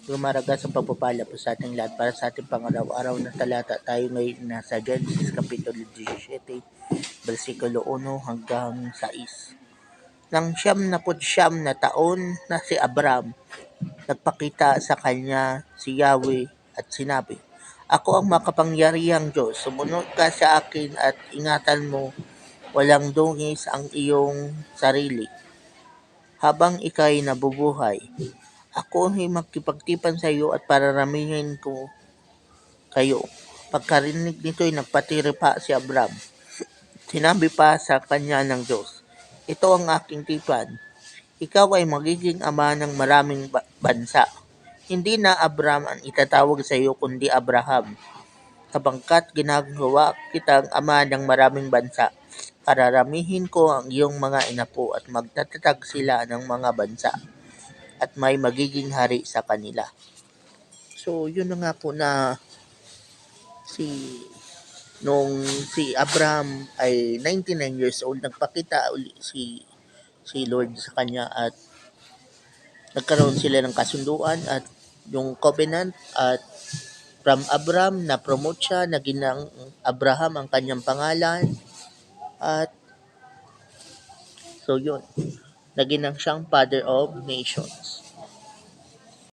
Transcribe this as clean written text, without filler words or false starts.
Lumaragas ang pagpapala po sa ating lahat para sa ating pangaraw-araw na talata. Tayo ngayon nasa Genesis Kapitulo 17, versikulo 1 hanggang 6. Nang siyam na taon na si Abram, nagpakita sa kanya si Yahweh at sinabi, "Ako ang makapangyarihang Diyos, sumunod ka sa akin at ingatan mo walang dungis ang iyong sarili habang ikay nabubuhay. Ako ay makipagtipan sa iyo at pararamihin ko kayo." Pagkarinig nito'y nagpatiri pa si Abram. Sinabi pa sa kanya ng Diyos, "Ito ang aking tipan. Ikaw ay magiging ama ng maraming bansa. Hindi na Abram ang itatawag sa iyo kundi Abraham, sapagkat ginagawa kitang ama ng maraming bansa. Pararamihin ko ang iyong mga inapo at magtatatag sila ng mga bansa at may magiging hari sa kanila." So, yun na nga po na si si Abraham ay 99 years old, nagpakita uli si Lord sa kanya at nagkaroon sila ng kasunduan at yung covenant at from Abraham na promote siya, naging ng Abraham ang kanyang pangalan at so yun, naging siyang father of nations.